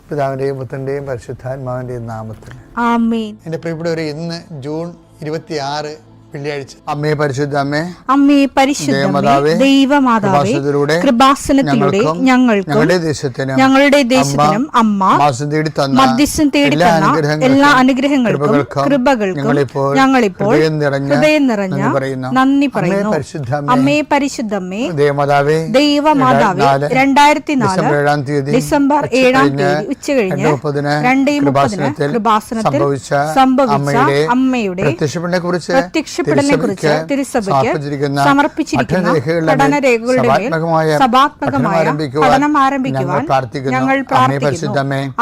പിതാവിൻ്റെയും പുത്രൻ്റെയും പരിശുദ്ധാത്മാവിൻ്റെയും നാമത്തിൽ ആമേൻ. എൻ്റെ പ്രിയപ്പെട്ടവരെ, ഇന്ന് ജൂൺ 26 വെള്ളിയാഴ്ച. അമ്മേ പരിശുദ്ധ അമ്മേ, അമ്മേ പരിശുദ്ധമേ, ദൈവമാതാവേ, കൃപാസനത്തിലൂടെ ഞങ്ങൾക്കും ഞങ്ങളുടെ ദേശത്തിനും അമ്മ മധ്യസ്ഥം തേടി തന്ന എല്ലാ അനുഗ്രഹങ്ങൾക്കും കൃപകൾക്കും ഞങ്ങളിപ്പോൾ ഹൃദയം നിറഞ്ഞ നന്ദി പറയുന്നു. അമ്മേ പരിശുദ്ധമേ, ദൈവമാതാവേ, 2004 ഡിസംബർ 7 ഉച്ചകഴിഞ്ഞ് 2:30 കൃപാസനത്തിൽ സംഭവിച്ച അമ്മയുടെ പ്രത്യക്ഷപ്പെടലിനെക്കുറിച്ച് തിരുസഭയ്ക്ക് സമർപ്പിച്ചിരിക്കുന്ന പഠനരേഖകളുടെ മേൽ സഭാത്മകമായ പഠനം ആരംഭിക്കുവാൻ ഞങ്ങൾ പ്രാർത്ഥിക്കുന്നു.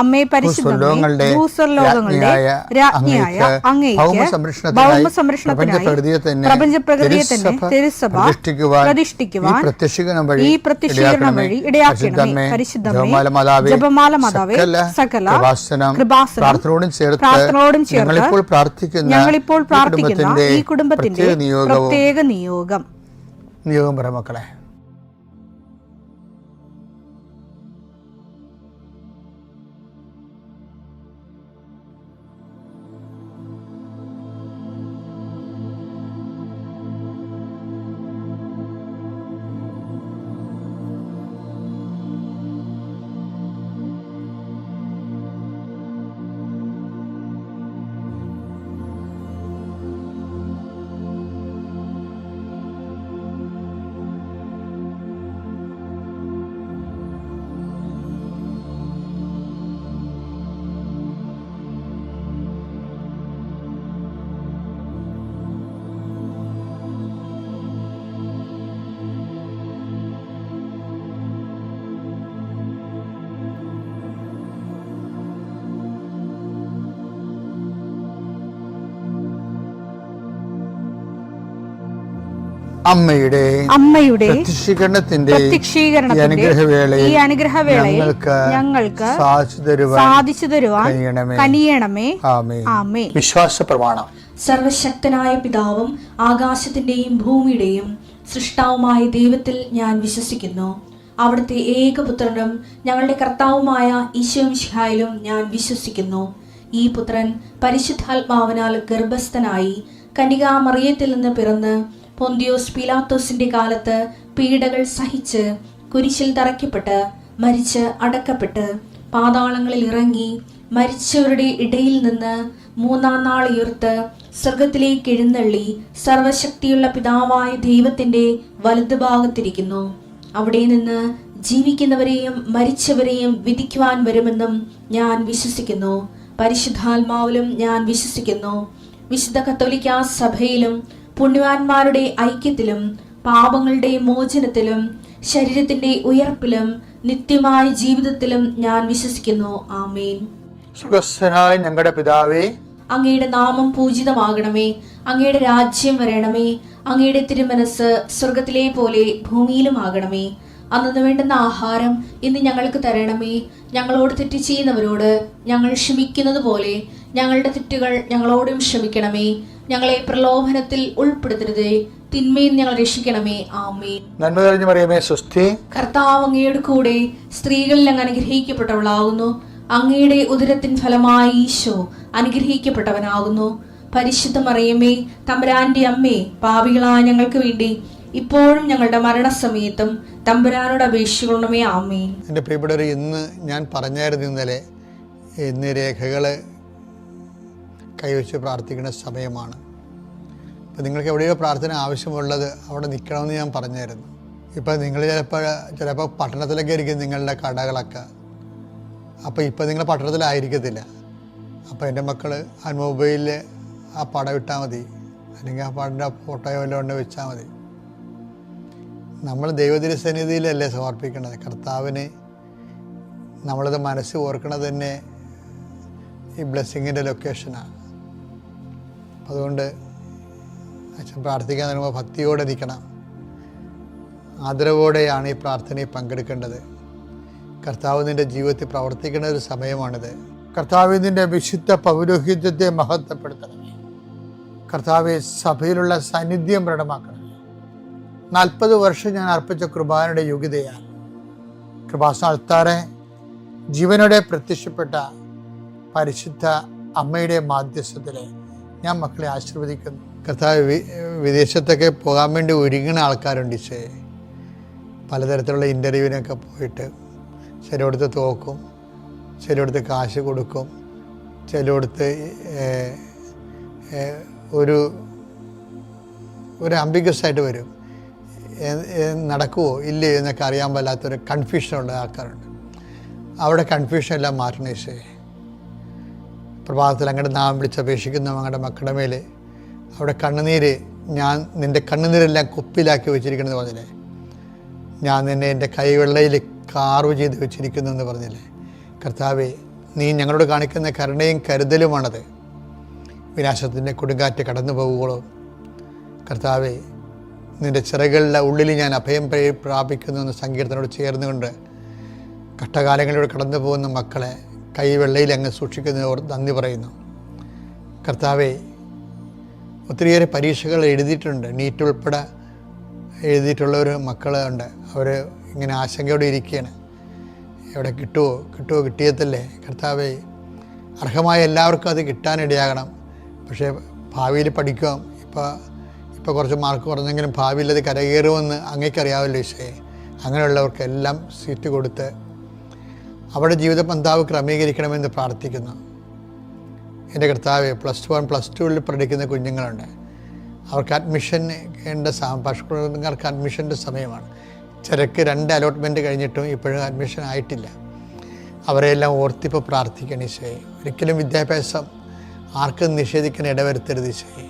അമ്മേ പരിശുദ്ധമേ, ഭൂസ്വർലോകങ്ങളുടെ രാജ്ഞിയായ അങ്ങേയ്ക്ക് ഭൗമസംരക്ഷണത്തിനായി പ്രപഞ്ചപ്രകൃതിയെ തന്നെ തിരുസഭ പ്രതിഷ്ഠിക്കുവാൻ ഈ പ്രത്യക്ഷീകരണം വഴി ഇടയാക്കണമേ. പരിശുദ്ധമേ, ജപമാല മാതാവേ, സകല കൃപാസനം പ്രാർത്ഥനയോടും ചേർത്ത് ഞങ്ങളിപ്പോൾ പ്രാർത്ഥിക്കുന്ന ഈ കുടുംബത്തിന്റെ പ്രത്യേക നിയോഗം പറ മക്കളെ. അമ്മയുടെ പ്രത്യക്ഷീകരണത്തിന്റെ ഈ അനുഗ്രഹവേളയിൽ ഞങ്ങൾക്ക് സാധിച്ചു തരുവാൻ കനിയണമേ. ആമേൻ. വിശ്വാസ പ്രമാണം. സർവശക്തനായ പിതാവും ആകാശത്തിന്റെയും ഭൂമിയുടെയും സൃഷ്ടാവുമായ ദൈവത്തിൽ ഞാൻ വിശ്വസിക്കുന്നു. അവിടുത്തെ ഏകപുത്രനും ഞങ്ങളുടെ കർത്താവുമായ ഈശോമിശിഹായിലും ഞാൻ വിശ്വസിക്കുന്നു. ഈ പുത്രൻ പരിശുദ്ധാത്മാവിനാൽ ഗർഭസ്ഥനായി കന്യകാമറിയത്തിൽ നിന്ന് പിറന്ന് പൊന്തിയോസ് പീലാത്തോസിന്റെ കാലത്ത് പീഡകൾ സഹിച്ച് കുരിശിൽ തറയ്ക്കപ്പെട്ട് മരിച്ച് അടക്കപ്പെട്ട് പാതാളങ്ങളിൽ ഇറങ്ങി മരിച്ചവരുടെ ഇടയിൽ നിന്ന് 3-ാം നാൾ ഉയർത്ത് സ്വർഗത്തിലേക്ക് എഴുന്നള്ളി സർവശക്തിയുള്ള പിതാവായ ദൈവത്തിന്റെ വലതുഭാഗത്തിരിക്കുന്നു. അവിടെ നിന്ന് ജീവിക്കുന്നവരെയും മരിച്ചവരെയും വിധിക്കുവാൻ വരുമെന്നും ഞാൻ വിശ്വസിക്കുന്നു. പരിശുദ്ധാത്മാവിലും ഞാൻ വിശ്വസിക്കുന്നു. വിശുദ്ധ കത്തോലിക്കാ സഭയിലും പുണ്യവാന്മാരുടെ ഐക്യത്തിലും പാപങ്ങളുടെ മോചനത്തിലും ശരീരത്തിന്റെ ഉയർപ്പിലും നിത്യമായ ജീവിതത്തിലും ഞാൻ വിശ്വസിക്കുന്നു. ആമേൻ. സുഖസ്ഥനായ ഞങ്ങളുടെ പിതാവേ, അങ്ങയുടെ നാമം പൂജിതമാകണമേ. അങ്ങയുടെ രാജ്യം വരണമേ. അങ്ങയുടെ തിരുമനസ് സ്വർഗത്തിലെ പോലെ ഭൂമിയിലും ആകണമേ. അന്നു വേണ്ടുന്ന ആഹാരം ഇന്ന് ഞങ്ങൾക്ക് തരണമേ. ഞങ്ങളോട് തെറ്റ് ചെയ്യുന്നവരോട് ഞങ്ങൾ ക്ഷമിക്കുന്നത് പോലെ ഞങ്ങളുടെ തെറ്റുകൾ ഞങ്ങളോടും ക്ഷമിക്കണമേ. ഞങ്ങളെ പ്രലോഭനത്തിൽ ഉൾപ്പെടുത്തരുതേ, തിന്മയിൽ ഞങ്ങൾ രക്ഷിക്കണമേ. ആമേൻ. നന്മ നിറഞ്ഞ മറിയമേ, സ്വസ്തി. കർത്താവ് അങ്ങയുടെ കൂടെ സ്ത്രീകളിൽ അങ്ങ് അനുഗ്രഹിക്കപ്പെട്ടവളാകുന്നു. അങ്ങയുടെ ഉദരത്തിൻ ഫലമായി ഈശോ അനുഗ്രഹിക്കപ്പെട്ടവനാകുന്നു. പരിശുദ്ധ മറിയമേ, തമ്പുരാന്റെ അമ്മേ, പാപികളായ ഞങ്ങൾക്ക് വേണ്ടി ഇപ്പോഴും ഞങ്ങളുടെ മരണസമയത്തും തമ്പുരാനോട് അപേക്ഷിക്കണമേ. ആമേൻ. എൻ്റെ പ്രിയപ്പെട്ടവർ, ഇന്ന് ഞാൻ പറഞ്ഞായിരുന്നു ഇന്നലെ, ഇന്ന് രേഖകൾ കൈവച്ച് പ്രാർത്ഥിക്കുന്ന സമയമാണ്. അപ്പോൾ നിങ്ങൾക്ക് എവിടെയോ പ്രാർത്ഥന ആവശ്യമുള്ളത് അവിടെ നിൽക്കണമെന്ന് ഞാൻ പറഞ്ഞായിരുന്നു. ഇപ്പോൾ നിങ്ങൾ ചിലപ്പോൾ പട്ടണത്തിലൊക്കെ ആയിരിക്കും നിങ്ങളുടെ കടകളൊക്കെ. അപ്പോൾ ഇപ്പോൾ നിങ്ങൾ പട്ടണത്തിലായിരിക്കത്തില്ല. അപ്പോൾ എൻ്റെ മക്കൾ ആ മൊബൈലിൽ ആ പടം ഇട്ടാൽ മതി, അല്ലെങ്കിൽ ആ പടൻ്റെ ഫോട്ടോയോ വല്ലതും കൊണ്ട് വെച്ചാൽ മതി. നമ്മൾ ദൈവതിരുസന്നിധിയിലല്ലേ സമർപ്പിക്കണത്. കർത്താവിന് നമ്മളത് മനസ്സ് ഓർക്കണത് തന്നെ ഈ ബ്ലെസ്സിങ്ങിൻ്റെ ലൊക്കേഷനാണ്. അതുകൊണ്ട് അച്ഛൻ പ്രാർത്ഥിക്കാൻ തുടങ്ങുമ്പോൾ ഭക്തിയോടെ നിൽക്കണം, ആദരവോടെയാണ് ഈ പ്രാർത്ഥനയിൽ പങ്കെടുക്കേണ്ടത്. കർത്താവ് നിൻ്റെ ജീവിതത്തിൽ പ്രവർത്തിക്കുന്ന ഒരു സമയമാണിത്. കർത്താവ് നിൻ്റെ വിശുദ്ധ പൗരോഹിത്യത്തെ മഹത്വപ്പെടുത്തണമേ. കർത്താവെ, സഭയിലുള്ള സാന്നിധ്യം പ്രകടമാക്കണമേ. 40 വർഷം ഞാൻ അർപ്പിച്ച കൃപാനയുടെ യോഗ്യതയാണ്. കൃപാസന അൾത്താറെ ജീവനോടെ പ്രത്യക്ഷപ്പെട്ട പരിശുദ്ധ അമ്മയുടെ മാധ്യസ്ഥത്തിൽ ഞാൻ മക്കളെ ആശീർവദിക്കുന്നു. കർത്താവ്, വിദേശത്തൊക്കെ പോകാൻ വേണ്ടി ഒരുങ്ങുന്ന ആൾക്കാരുണ്ട്. ഈശോയെ, പലതരത്തിലുള്ള ഇൻ്റർവ്യൂവിനൊക്കെ പോയിട്ട് ചിലയിടത്ത് തോക്കും, ചിലയിടത്ത് കാശ് കൊടുക്കും, ചിലയിടത്ത് ഒരു അംബിഗസായിട്ട് വരും. നടക്കുമോ ഇല്ലയോ എന്നൊക്കെ അറിയാൻ പാടില്ലാത്തൊരു കൺഫ്യൂഷനുള്ള ആൾക്കാരുണ്ട്. അവിടെ കൺഫ്യൂഷൻ എല്ലാം മാറ്റണം ഈശോയെ. പ്രഭാതത്തിൽ അങ്ങയുടെ നാമം വിളിച്ചപേക്ഷിക്കുന്ന അങ്ങയുടെ മക്കളുടെ മേൽ അവിടെ കണ്ണുനീര്, ഞാൻ നിൻ്റെ കണ്ണുനീരെല്ലാം കുപ്പിലാക്കി വെച്ചിരിക്കണമെന്ന് പറഞ്ഞില്ലേ, ഞാൻ നിന്നെ എൻ്റെ കൈവെള്ളയിൽ കാർവ് ചെയ്ത് വെച്ചിരിക്കുന്നു എന്ന് പറഞ്ഞില്ലേ. കർത്താവേ, നീ ഞങ്ങളോട് കാണിക്കുന്ന കരുണയും കരുതലുമാണത്. വിനാശത്തിൻ്റെ കൊടുങ്കാറ്റ് കടന്നു പോകുമ്പോഴും കർത്താവേ, നിൻ്റെ ചിറകളുടെ ഉള്ളിൽ ഞാൻ അഭയം പ്രാപിക്കുന്നു എന്ന സങ്കീർത്തനോട് ചേർന്നുകൊണ്ട് കഷ്ടകാലങ്ങളിലൂടെ കടന്നു പോകുന്ന മക്കളെ കൈവെള്ളയിൽ അങ്ങ് സൂക്ഷിക്കുന്നവർ നന്ദി പറയുന്നു. കർത്താവേ, ഒത്തിരിയേറെ പരീക്ഷകൾ എഴുതിയിട്ടുണ്ട്, നീറ്റ് ഉൾപ്പെടെ എഴുതിയിട്ടുള്ളവർ മക്കളുണ്ട്. അവർ ഇങ്ങനെ ആശങ്കയോടെ ഇരിക്കുകയാണ്, എവിടെ കിട്ടുമോ കിട്ടിയതല്ലേ. കർത്താവേ, അർഹമായ എല്ലാവർക്കും അത് കിട്ടാനിടയാകണം. പക്ഷേ ഭാവിയിൽ പഠിക്കാം, ഇപ്പോൾ കുറച്ച് മാർക്ക് കുറഞ്ഞെങ്കിലും ഭാവിയിൽ അത് കരകയറുമെന്ന് അങ്ങേക്കറിയാമല്ലോ ഈശോയെ. അങ്ങനെയുള്ളവർക്കെല്ലാം സീറ്റ് കൊടുത്ത് അവിടെ ജീവിത പന്താവ് ക്രമീകരിക്കണമെന്ന് പ്രാർത്ഥിക്കുന്നു. എൻ്റെ കർത്താവെ, +1 +2 പഠിക്കുന്ന കുഞ്ഞുങ്ങളുണ്ട്. അവർക്ക് അഡ്മിഷൻ പശുക്കൾക്ക് അഡ്മിഷൻ്റെ സമയമാണ്. ചിലക്ക് 2 അലോട്ട്മെൻറ്റ് കഴിഞ്ഞിട്ടും ഇപ്പോഴും അഡ്മിഷൻ ആയിട്ടില്ല. അവരെല്ലാം ഓർത്തിപ്പോൾ പ്രാർത്ഥിക്കണം ഈശോയെ. ഒരിക്കലും വിദ്യാഭ്യാസം ആർക്കും നിഷേധിക്കാൻ ഇടവരുത്തരുത് ഈശോയെ.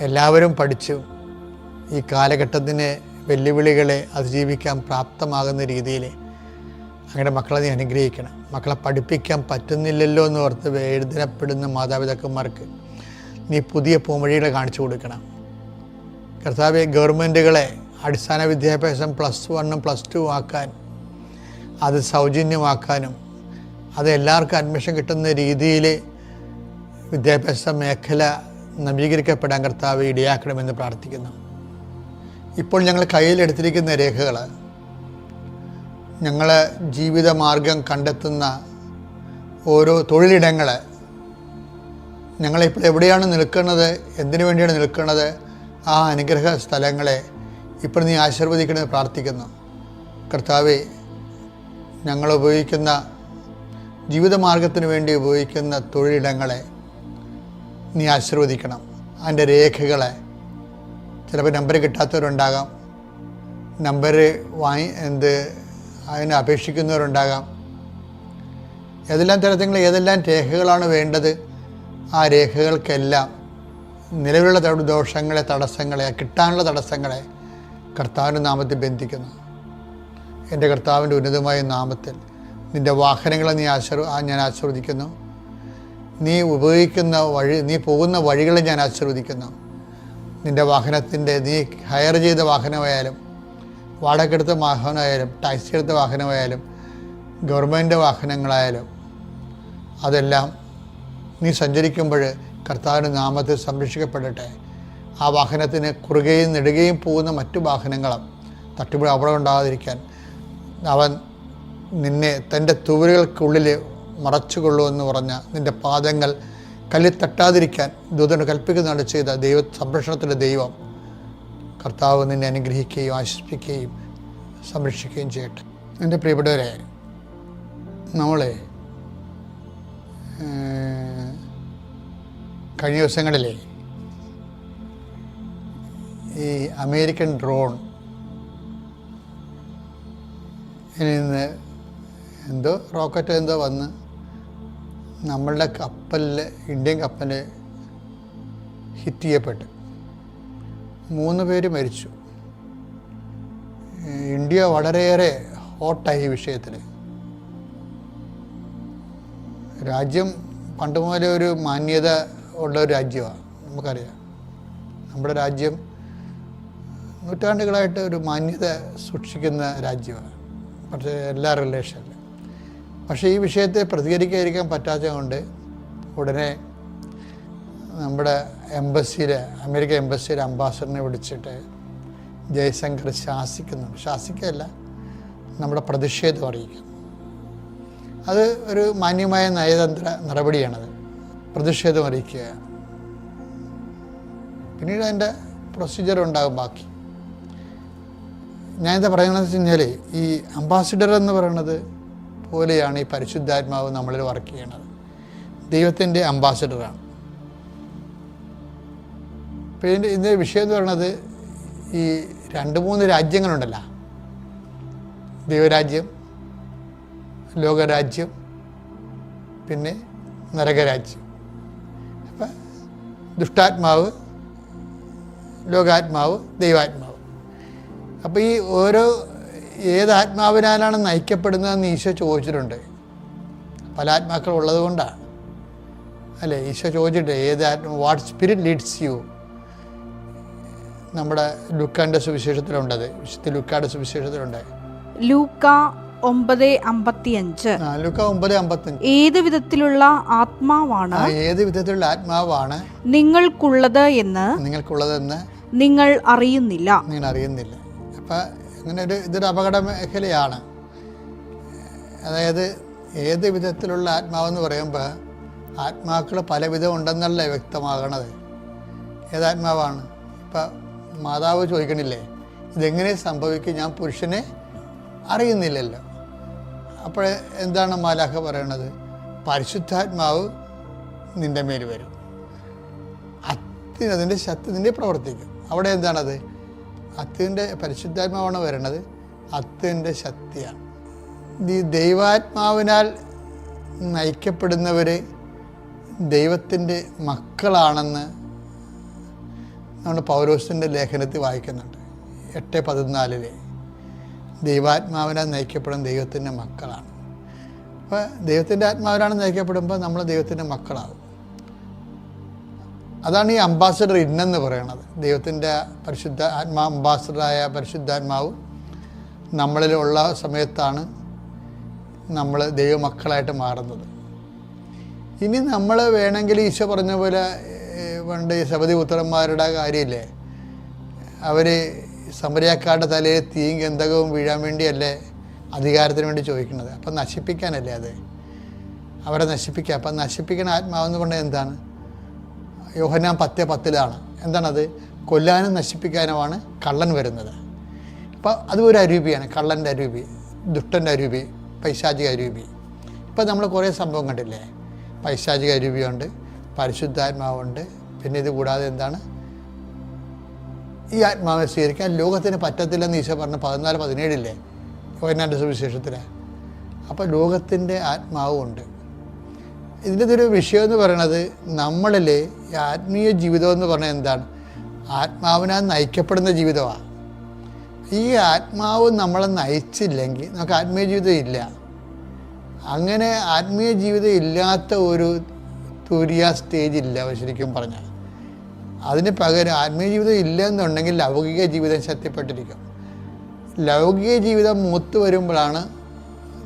എല്ലാവരും പഠിച്ചു ഈ കാലഘട്ടത്തിന് വെല്ലുവിളികളെ അതിജീവിക്കാൻ പ്രാപ്തമാകുന്ന രീതിയിൽ അങ്ങനെ മക്കളെ നീ അനുഗ്രഹിക്കണം. മക്കളെ പഠിപ്പിക്കാൻ പറ്റുന്നില്ലല്ലോ എന്ന് ഓർത്ത് വേദനപ്പെടുന്ന മാതാപിതാക്കന്മാർക്ക് നീ പുതിയ പോംവഴികൾ കാണിച്ചു കൊടുക്കണം. കർത്താവെ, ഗവൺമെൻറ്റുകളെ അടിസ്ഥാന വിദ്യാഭ്യാസം +1 +2 ആക്കാൻ, അത് സൗജന്യമാക്കാനും അത് എല്ലാവർക്കും അഡ്മിഷൻ കിട്ടുന്ന രീതിയിൽ വിദ്യാഭ്യാസ മേഖല നവീകരിക്കപ്പെടാൻ കർത്താവ് ഇടയാക്കണമെന്ന് പ്രാർത്ഥിക്കുന്നു. ഇപ്പോൾ ഞങ്ങൾ കയ്യിലെടുത്തിരിക്കുന്ന രേഖകൾ ഞങ്ങൾ ജീവിതമാർഗം കണ്ടെത്തുന്ന ഓരോ തൊഴിലിടങ്ങൾ, ഞങ്ങളിപ്പോൾ എവിടെയാണ് നിൽക്കുന്നത്, എന്തിനു വേണ്ടിയാണ് നിൽക്കുന്നത്, ആ അനുഗ്രഹ സ്ഥലങ്ങളെ ഇപ്പോൾ നീ ആശീർവദിക്കണമെന്ന് പ്രാർത്ഥിക്കുന്നു. കർത്താവെ, ഞങ്ങൾ ഉപയോഗിക്കുന്ന ജീവിതമാർഗത്തിന് വേണ്ടി ഉപയോഗിക്കുന്ന തൊഴിലിടങ്ങളെ നീ ആശീർവദിക്കണം. അതിൻ്റെ രേഖകളെ, ചിലപ്പോൾ നമ്പർ കിട്ടാത്തവരുണ്ടാകാം, നമ്പർ അതിനെ അപേക്ഷിക്കുന്നവരുണ്ടാകാം. ഏതെല്ലാം തരത്തിൽ ഏതെല്ലാം രേഖകളാണ് വേണ്ടത്, ആ രേഖകൾക്കെല്ലാം നിലവിലുള്ള ദോഷങ്ങളെ, തടസ്സങ്ങളെ, കിട്ടാനുള്ള തടസ്സങ്ങളെ കർത്താവിൻ്റെ നാമത്തിൽ ബന്ധിക്കുന്നു. എൻ്റെ കർത്താവിൻ്റെ ഉന്നതമായ നാമത്തിൽ നിൻ്റെ വാഹനങ്ങളെ ഞാൻ ആശീർവദിക്കുന്നു. നീ ഉപയോഗിക്കുന്ന നീ പോകുന്ന വഴികളെ ഞാൻ ആശീർവദിക്കുന്നു. നിൻ്റെ വാഹനത്തിൻ്റെ, നീ ഹയർ ചെയ്ത വാഹനമായാലും, വാടകയ്ക്കെടുത്ത വാഹനമായാലും, ടാക്സി എടുത്ത വാഹനമായാലും, ഗവൺമെൻറ് വാഹനങ്ങളായാലും, അതെല്ലാം നീ സഞ്ചരിക്കുമ്പോൾ കർത്താവിൻ്റെ നാമത്തിൽ സംരക്ഷിക്കപ്പെടട്ടെ. ആ വാഹനത്തിന് കുറുകയും നെടുകയും പോകുന്ന മറ്റു വാഹനങ്ങളും തട്ടിപ്പിടി അപകടം ഉണ്ടാകാതിരിക്കാൻ അവൻ നിന്നെ തൻ്റെ തൂവലുകൾക്കുള്ളിൽ മറച്ചുകൊള്ളുമെന്ന് പറഞ്ഞ നിൻ്റെ പാദങ്ങൾ കല്ലിൽ തട്ടാതിരിക്കാൻ ദൂതന് കൽപ്പിക്കുന്നതാണ് ചെയ്ത സംരക്ഷണത്തിൻ്റെ ദൈവം കർത്താവ് നിന്നെ അനുഗ്രഹിക്കുകയും ആശ്വസിപ്പിക്കുകയും സംരക്ഷിക്കുകയും ചെയ്യട്ടെ. എൻ്റെ പ്രിയപ്പെട്ടവരെ, നമ്മളെ കഴിഞ്ഞ ദിവസങ്ങളിലെ ഈ അമേരിക്കൻ ഡ്രോൺ നിന്ന് റോക്കറ്റ് വന്ന് നമ്മളുടെ കപ്പലിൽ, ഇന്ത്യൻ കപ്പലിൽ ഹിറ്റ് ചെയ്യപ്പെട്ടു. 3 പേര് മരിച്ചു. ഇന്ത്യ വളരെയേറെ ഹോട്ടായി ഈ വിഷയത്തിൽ. രാജ്യം പണ്ട് മുതലേ ഒരു മാന്യത ഉള്ള ഒരു രാജ്യമാണ്, നമുക്കറിയാം. നമ്മുടെ രാജ്യം നൂറ്റാണ്ടുകളായിട്ട് ഒരു മാന്യത സൂക്ഷിക്കുന്ന രാജ്യമാണ്, പക്ഷേ എല്ലാ റിലേഷനിലും. പക്ഷേ ഈ വിഷയത്തെ പ്രതികരിക്കാതിരിക്കാൻ പറ്റാത്തത് കൊണ്ട് ഉടനെ നമ്മുടെ അമേരിക്കൻ എംബസിയിലെ അംബാസഡറിനെ വിളിച്ചിട്ട് ജയശങ്കർ ശാസിക്കുകയല്ല, നമ്മുടെ പ്രതിഷേധം അറിയിക്കും. അത് ഒരു മാന്യമായ നയതന്ത്ര നടപടിയാണത്. പ്രതിഷേധം അറിയിക്കുക, പിന്നീട് അതിൻ്റെ പ്രൊസീജിയർ ഉണ്ടാകും ബാക്കി. ഞാനിത് പറയുന്നത് വെച്ച് കഴിഞ്ഞാൽ ഈ അംബാസിഡർ എന്ന് പറയുന്നത് പോലെയാണ് ഈ പരിശുദ്ധാത്മാവ് നമ്മളിൽ വർക്ക് ചെയ്യണത്. ദൈവത്തിൻ്റെ അംബാസിഡറാണ്. പിന്നെ ഇതിൻ്റെ വിഷയം എന്ന് പറയുന്നത് ഈ 2-3 രാജ്യങ്ങളുണ്ടല്ലോ, ദൈവരാജ്യം, ലോകരാജ്യം, പിന്നെ നരകരാജ്യം. അപ്പം ദുഷ്ടാത്മാവ്, ലോകാത്മാവ്, ദൈവാത്മാവ്. അപ്പോൾ ഈ ഓരോ ഏതാത്മാവിനാലാണ് നയിക്കപ്പെടുന്നതെന്ന് ഈശോ ചോദിച്ചിട്ടുണ്ട്. പല ആത്മാക്കൾ ഉള്ളത് കൊണ്ടാണ് അല്ലേ ഈശോ ചോദിച്ചിട്ട് വാട്ട് സ്പിരിറ്റ് ലീഡ്സ് യു. നമ്മുടെ ലൂക്കാൻ്റെ സുവിശേഷത്തിലുണ്ടത്, വിശുദ്ധ ലൂക്കായുടെ സുവിശേഷത്തിലുണ്ട്. ലൂക്ക 9:55. ലൂക്ക 9:55. ഏത് വിധത്തിലുള്ള ആത്മാവാണ് നിങ്ങൾക്കുള്ളത് എന്ന് നിങ്ങൾ അറിയുന്നില്ല. അപ്പം അങ്ങനെ ഇതൊരു അപകട മേഖലയാണ്. അതായത് ഏത് വിധത്തിലുള്ള ആത്മാവെന്ന് പറയുമ്പോൾ ആത്മാക്കൾ പലവിധം ഉണ്ടെന്നല്ലേ വ്യക്തമാകണത്. ഏതാത്മാവാണ്? ഇപ്പം മാതാവ് ചോദിക്കണില്ലേ, ഇതെങ്ങനെ സംഭവിക്കും, ഞാൻ പുരുഷനെ അറിയുന്നില്ലല്ലോ. അപ്പോൾ എന്താണ് മാലാഖ പറയണത്? പരിശുദ്ധാത്മാവ് നിൻ്റെ മേൽ വരും, അതിൻ്റെ ശക്തി നിന്നെ പ്രവർത്തിക്കും. അവിടെ എന്താണത്? അത്തിൻ്റെ പരിശുദ്ധാത്മാവാണ് വരണത്, അത്തിൻ്റെ ശക്തിയാണ്. ഈ ദൈവാത്മാവിനാൽ നയിക്കപ്പെടുന്നവർ ദൈവത്തിൻ്റെ മക്കളാണെന്ന് നമ്മൾ പൗലോസിൻ്റെ ലേഖനത്തിൽ വായിക്കുന്നുണ്ട്. 8:14 ദൈവാത്മാവിനാൽ നയിക്കപ്പെടുന്ന ദൈവത്തിൻ്റെ മക്കളാണ്. അപ്പോൾ ദൈവത്തിൻ്റെ ആത്മാവിനാണ് നയിക്കപ്പെടുമ്പോൾ നമ്മൾ ദൈവത്തിൻ്റെ മക്കളാകും. അതാണ് ഈ അംബാസഡർ ഇന്നെന്ന് പറയണത്. ദൈവത്തിൻ്റെ പരിശുദ്ധ അംബാസഡറായ പരിശുദ്ധാത്മാവ് നമ്മളിലുള്ള സമയത്താണ് നമ്മൾ ദൈവമക്കളായിട്ട് മാറുന്നത്. ഇനി നമ്മൾ വേണമെങ്കിൽ ഈശോ പറഞ്ഞ പോലെ പണ്ട് സബദി പുത്രന്മാരുടെ കാര്യമില്ലേ, അവർ സമരിയാക്കാരുടെ തലയിൽ തീയും ഗന്ധകവും വീഴാൻ വേണ്ടിയല്ലേ അധികാരത്തിന് വേണ്ടി ചോദിക്കുന്നത്. അപ്പം നശിപ്പിക്കാനല്ലേ അത്, അവരെ നശിപ്പിക്കുക. അപ്പം നശിപ്പിക്കുന്ന ആത്മാവെന്ന് പറഞ്ഞാൽ എന്താണ്? യോഹന്നാൻ 10:10 എന്താണത്? കൊല്ലാനും നശിപ്പിക്കാനുമാണ് കള്ളൻ വരുന്നത്. അപ്പം അത് ഒരു അരൂപിയാണ്, കള്ളൻ്റെ അരൂപി, ദുഷ്ടൻ്റെ അരൂപി, പൈശാചിക അരൂപി. ഇപ്പം നമ്മൾ കുറേ സംഭവം കണ്ടില്ലേ, പൈശാചിക അരൂപിയുണ്ട്, പരിശുദ്ധാത്മാവുണ്ട്, പിന്നെ ഇത് കൂടാതെ എന്താണ്, ഈ ആത്മാവിനെ സ്വീകരിക്കാൻ ലോകത്തിന് പറ്റത്തില്ലെന്ന് ഈശോ പറഞ്ഞ 14-17 യോഹന്നാൻ്റെ സുവിശേഷത്തിൽ. അപ്പോൾ ലോകത്തിൻ്റെ ആത്മാവും ഉണ്ട്. ഇതിൻ്റെ ഒരു വിഷയം എന്ന് പറയുന്നത് നമ്മളിൽ ആത്മീയ ജീവിതം എന്ന് പറഞ്ഞാൽ എന്താണ്? ആത്മാവിനാൽ നയിക്കപ്പെടുന്ന ജീവിതമാണ്. ഈ ആത്മാവ് നമ്മളെ നയിച്ചില്ലെങ്കിൽ നമുക്ക് ആത്മീയ ജീവിതം ഇല്ല. അങ്ങനെ ആത്മീയ ജീവിതം ഇല്ലാത്ത ഒരു തുരിയ സ്റ്റേജ് ഇല്ല ശരിക്കും പറഞ്ഞാൽ. അതിന് പകരം ആത്മീയ ജീവിതം ഇല്ല എന്നുണ്ടെങ്കിൽ ലൗകിക ജീവിതം ശക്തിപ്പെട്ടിരിക്കും. ലൗകിക ജീവിതം മൂത്ത് വരുമ്പോഴാണ്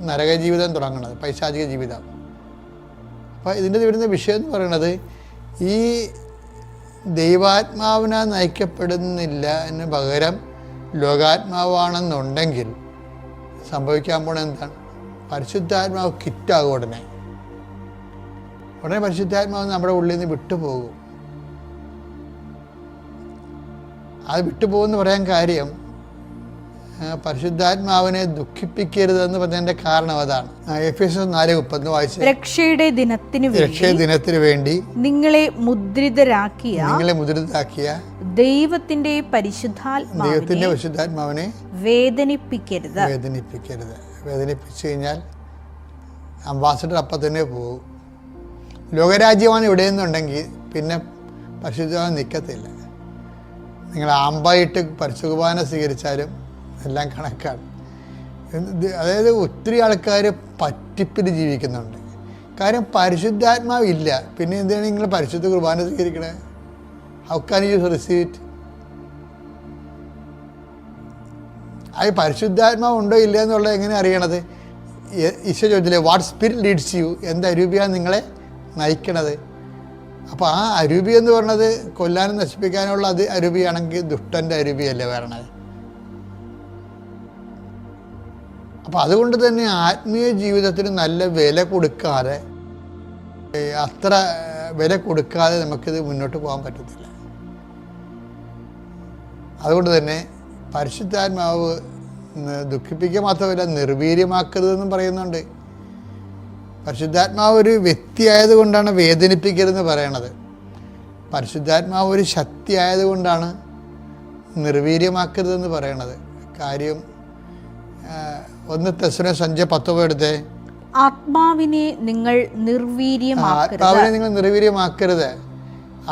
നരക ജീവിതം തുടങ്ങുന്നത്, പൈശാചിക ജീവിതം. അപ്പോൾ ഇതിൻ്റെ വരുന്ന വിഷയം എന്ന് പറയുന്നത് ഈ ദൈവാത്മാവിനാൽ നയിക്കപ്പെടുന്നില്ല എന്ന് പകരം ലോകാത്മാവാണെന്നുണ്ടെങ്കിൽ സംഭവിക്കാൻ പോണ എന്താണ്? പരിശുദ്ധാത്മാവ് കിറ്റാകും. ഉടനെ പരിശുദ്ധാത്മാവ് നമ്മുടെ ഉള്ളിൽ നിന്ന് വിട്ടുപോകും. അത് വിട്ടുപോകുമെന്ന് പറയാൻ കാര്യം പരിശുദ്ധാത്മാവിനെ ദുഃഖിപ്പിക്കരുതെന്ന് പറഞ്ഞതിൻ്റെ കാരണം അതാണ്. എഫേസ്യർ 4:30 വായിച്ചു. രക്ഷയുടെ ദിനത്തിന് വേണ്ടി നിങ്ങളെ മുദ്രിതരാക്കിയ ദൈവത്തിന്റെ പരിശുദ്ധാത്മാവിനെ വേദനിപ്പിക്കരുത്. വേദനിപ്പിച്ചു കഴിഞ്ഞാൽ അംബാസഡർ അപ്പം തന്നെ പോകും. ലോകരാജ്യമാണ് ഇവിടെയെന്നുണ്ടെങ്കിൽ പിന്നെ പരിശുദ്ധാത്മാവ് നിൽക്കത്തില്ല. നിങ്ങൾ ആമ്പായിട്ട് പരിശുദ്ധ കുർബാന സ്വീകരിച്ചാലും എല്ലാം കണക്കാണ്. അതായത് ഒത്തിരി ആൾക്കാർ പറ്റിപ്പിൽ ജീവിക്കുന്നുണ്ട്. കാര്യം പരിശുദ്ധാത്മാവില്ല, പിന്നെ എന്തിനാണ് നിങ്ങൾ പരിശുദ്ധ കുർബാന സ്വീകരിക്കണേ? How can you receive it? അത് പരിശുദ്ധാത്മാവ് ഉണ്ടോ ഇല്ല എന്നുള്ളത് എങ്ങനെ അറിയണത്? ഈശോ ചോദിച്ചില്ലേ, വാട്ട് സ്പിരിറ്റ് ലീഡ്സ് യു? എന്ത് അരൂപിയാണ് നിങ്ങളെ നയിക്കണത്? അപ്പോൾ ആ അരൂപി എന്ന് പറഞ്ഞത് കൊല്ലാനും നശിപ്പിക്കാനുള്ള അത് അരൂപിയാണെങ്കിൽ ദുഷ്ടൻ്റെ അരൂപിയല്ലേ വരണത്. അപ്പോൾ അതുകൊണ്ട് തന്നെ ആത്മീയ ജീവിതത്തിന് നല്ല വില കൊടുക്കാതെ, അത്ര വില കൊടുക്കാതെ നമുക്കിത് മുന്നോട്ട് പോകാൻ പറ്റത്തില്ല. അതുകൊണ്ട് തന്നെ പരിശുദ്ധാത്മാവ് ദുഃഖിപ്പിക്കുക മാത്രമല്ല, നിർവീര്യമാക്കരുതെന്നും പറയുന്നുണ്ട്. പരിശുദ്ധാത്മാവ് ഒരു വ്യക്തിയായതുകൊണ്ടാണ് വേദനിപ്പിക്കരുതെന്ന് പറയണത്. പരിശുദ്ധാത്മാവ് ഒരു ശക്തി ആയതുകൊണ്ടാണ് നിർവീര്യമാക്കരുതെന്ന് പറയണത്. കാര്യം 1 തെസ്സലോനിക്കർ 5:19 എടുത്തേ. ആത്മാവിനെ നിങ്ങൾ നിർവീര്യമാക്കരുത്. ആത്മാവിനെ നിങ്ങൾ നിർവീര്യമാക്കരുത്.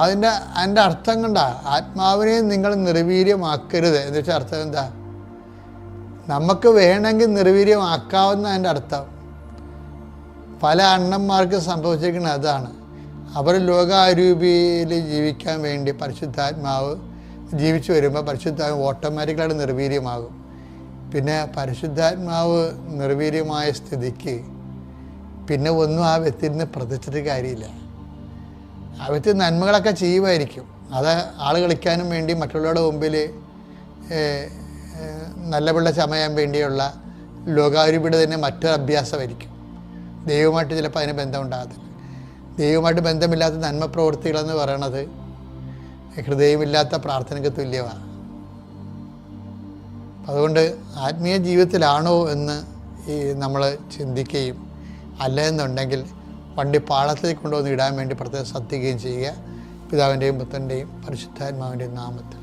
അതിൻ്റെ അർത്ഥം കണ്ടാ, ആത്മാവിനെ നിങ്ങൾ നിർവീര്യമാക്കരുത് എന്ന് വെച്ചാൽ അർത്ഥം എന്താ? നമുക്ക് വേണമെങ്കിൽ നിർവീര്യമാക്കാവുന്ന അതിൻ്റെ അർത്ഥം. പല അണ്ണന്മാർക്ക് സംഭവിച്ചിരിക്കുന്നത് അതാണ്. അവർ ലോകാരൂപിയിൽ ജീവിക്കാൻ വേണ്ടി പരിശുദ്ധാത്മാവ് ജീവിച്ചു വരുമ്പോൾ പരിശുദ്ധാത്മാവ് ഓട്ടോമാറ്റിക്കലായിട്ട് നിർവീര്യമാകും. പിന്നെ പരിശുദ്ധാത്മാവ് നിർവീര്യമായ സ്ഥിതിക്ക് പിന്നെ ഒന്നും ആ വ്യക്തിയിൽ നിന്ന് പ്രതീക്ഷിച്ചിട്ട് കാര്യമില്ല. ആ വ്യക്തി നന്മകളൊക്കെ ചെയ്യുമായിരിക്കും. അത് ആൾ കളിക്കാനും വേണ്ടി മറ്റുള്ളവരുടെ മുമ്പിൽ നല്ല പിള്ള ചമയാൻ വേണ്ടിയുള്ള ലോകാരൂപിയുടെ തന്നെ മറ്റൊരു അഭ്യാസമായിരിക്കും. ദൈവമായിട്ട് ചിലപ്പോൾ അതിന് ബന്ധമുണ്ടാകത്തില്ല. ദൈവമായിട്ട് ബന്ധമില്ലാത്ത നന്മ പ്രവൃത്തികളെന്ന് പറയണത് ഹൃദയമില്ലാത്ത പ്രാർത്ഥനയ്ക്ക് തുല്യമാണ്. അതുകൊണ്ട് ആത്മീയ ജീവിതത്തിലാണോ എന്ന് നമ്മൾ ചിന്തിക്കുകയും അല്ല എന്നുണ്ടെങ്കിൽ വണ്ടി പാളത്തിൽ കൊണ്ടുവന്ന് ഇടാൻ വേണ്ടി പ്രത്യേകം ശ്രദ്ധിക്കുകയും ചെയ്യുക. പിതാവിൻ്റെയും പുത്രൻ്റെയും പരിശുദ്ധാത്മാവിൻ്റെയും നാമത്തിൽ.